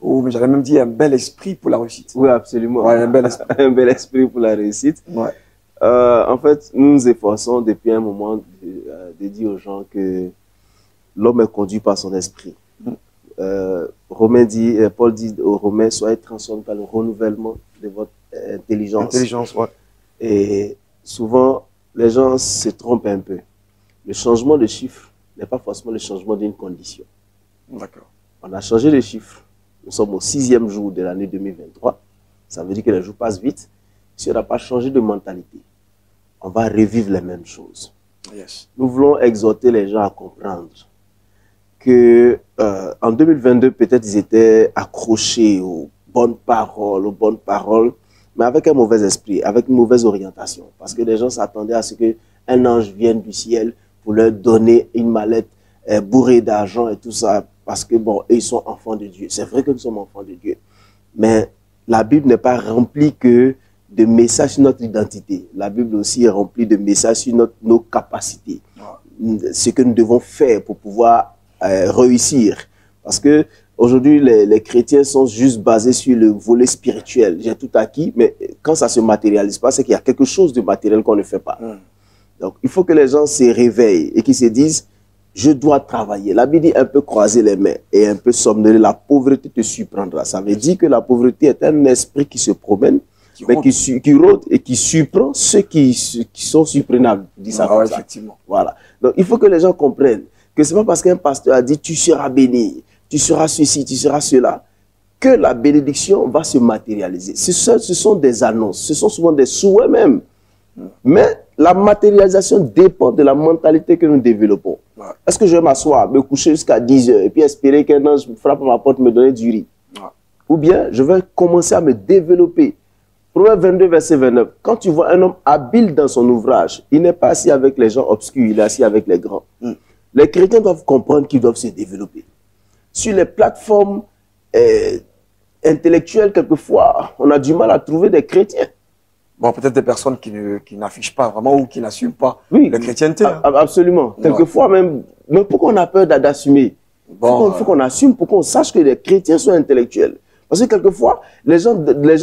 Oh, mais j'allais même dire un bel esprit pour la réussite. Oui, absolument. Ouais, un bel esprit. Un bel esprit pour la réussite. Ouais. En fait, nous nous efforçons depuis un moment de dire aux gens que l'homme est conduit par son esprit. Paul dit aux Romains, soyez transformés par le renouvellement de votre intelligence. Intelligence, ouais. Et souvent, les gens se trompent un peu. Le changement de chiffre n'est pas forcément le changement d'une condition. D'accord. On a changé de chiffre. Nous sommes au 6e jour de l'année 2023. Ça veut dire que les jours passent vite. Si on n'a pas changé de mentalité, on va revivre les mêmes choses. Yes. Nous voulons exhorter les gens à comprendre que en 2022, peut-être ils étaient accrochés aux bonnes paroles, mais avec un mauvais esprit, avec une mauvaise orientation. Parce que les gens s'attendaient à ce qu'un ange vienne du ciel pour leur donner une mallette bourrée d'argent et tout ça, parce que bon, ils sont enfants de Dieu. C'est vrai que nous sommes enfants de Dieu, mais la Bible n'est pas remplie que de messages sur notre identité. La Bible aussi est remplie de messages sur nos capacités, ce que nous devons faire pour pouvoir réussir. Parce que aujourd'hui, les chrétiens sont juste basés sur le volet spirituel. J'ai tout acquis, mais quand ça ne se matérialise pas, c'est qu'il y a quelque chose de matériel qu'on ne fait pas. Donc, il faut que les gens se réveillent et qu'ils se disent, je dois travailler. La Bible dit un peu croiser les mains et un peu somnoler, la pauvreté te surprendra. Ça veut dire que la pauvreté est un esprit qui se promène, qui rôde et qui surprend ceux qui sont surprenables. Dit ça comme ça. Effectivement. Voilà. Donc, il faut que les gens comprennent que ce n'est pas parce qu'un pasteur a dit tu seras béni, tu seras ceci, tu seras cela, que la bénédiction va se matérialiser. Ce sont des annonces, ce sont souvent des souhaits même. Mais la matérialisation dépend de la mentalité que nous développons. Est-ce que je vais m'asseoir, me coucher jusqu'à 10 heures et puis espérer qu'un ange frappe à ma porte et me donne du riz? Ou bien je vais commencer à me développer. Proverbe 22, verset 29. Quand tu vois un homme habile dans son ouvrage, il n'est pas assis avec les gens obscurs, il est assis avec les grands. Les chrétiens doivent comprendre qu'ils doivent se développer. Sur les plateformes intellectuelles, quelquefois, on a du mal à trouver des chrétiens. Bon, peut-être des personnes qui n'affichent pas vraiment ou qui n'assument pas la chrétienté. Absolument. Quelquefois même, mais pourquoi on a peur d'assumer? Il faut qu'on assume pour qu'on sache que les chrétiens sont intellectuels. Parce que quelquefois, les gens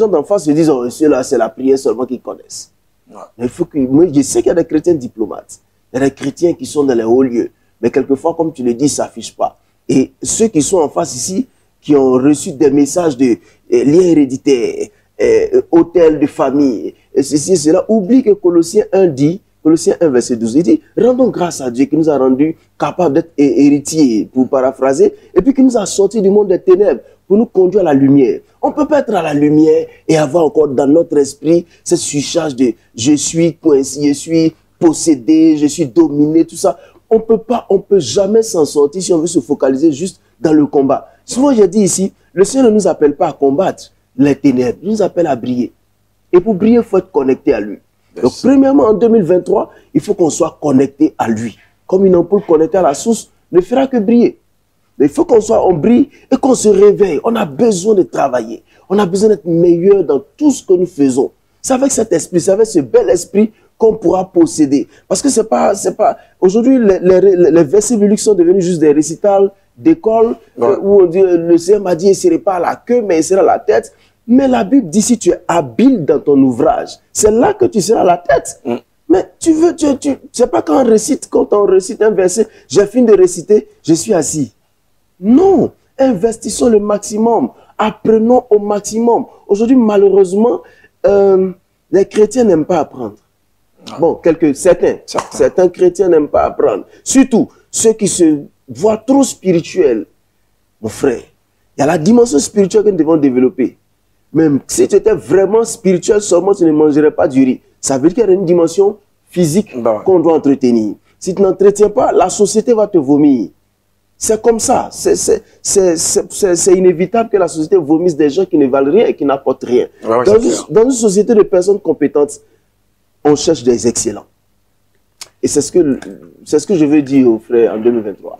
d'en face se disent, oh, ceux-là, c'est la prière seulement qu'ils connaissent. Mais il faut que, moi, je sais qu'il y a des chrétiens diplomates. Il y a des chrétiens qui sont dans les hauts lieux. Mais quelquefois, comme tu le dis, ça s'affiche pas. Et ceux qui sont en face ici, qui ont reçu des messages de liens héréditaires, hôtel de famille, et ceci et cela, oublie que Colossiens 1 dit, Colossiens 1 verset 12, il dit, rendons grâce à Dieu qui nous a rendus capables d'être héritiers, pour paraphraser, et puis qui nous a sortis du monde des ténèbres pour nous conduire à la lumière. On ne peut pas être à la lumière et avoir encore dans notre esprit cette surcharge de je suis coincé, je suis possédé, je suis dominé, tout ça. On peut jamais s'en sortir si on veut se focaliser juste dans le combat. Souvent, j'ai dit ici, le Seigneur ne nous appelle pas à combattre les ténèbres, il nous appelle à briller. Et pour briller, il faut être connecté à lui. Donc, premièrement, en 2023, il faut qu'on soit connecté à lui. Comme une ampoule connectée à la source ne fera que briller. Mais il faut on brille et qu'on se réveille. On a besoin de travailler. On a besoin d'être meilleur dans tout ce que nous faisons. C'est avec cet esprit, c'est avec ce bel esprit qu'on pourra posséder. Parce que c'est pas, aujourd'hui, les versets bibliques sont devenus juste des récitals d'école où on dit, le Seigneur m'a dit, il ne serait pas à la queue, mais il sera à la tête. Mais la Bible dit, si tu es habile dans ton ouvrage, c'est là que tu seras à la tête. Mais c'est pas quand on récite un verset, j'ai fini de réciter, je suis assis. Non, investissons le maximum, apprenons au maximum. Aujourd'hui, malheureusement, les chrétiens n'aiment pas apprendre. Bon, certains chrétiens n'aiment pas apprendre. Surtout, ceux qui se voient trop spirituels. Mon frère, il y a la dimension spirituelle que nous devons développer. Même si tu étais vraiment spirituel, seulement tu ne mangerais pas du riz. Ça veut dire qu'il y a une dimension physique qu'on doit entretenir. Si tu n'entretiens pas, la société va te vomir. C'est comme ça. C'est inévitable que la société vomisse des gens qui ne valent rien et qui n'apportent rien. Dans une société de personnes compétentes, on cherche des excellents. Et c'est ce que je veux dire aux frères en 2023.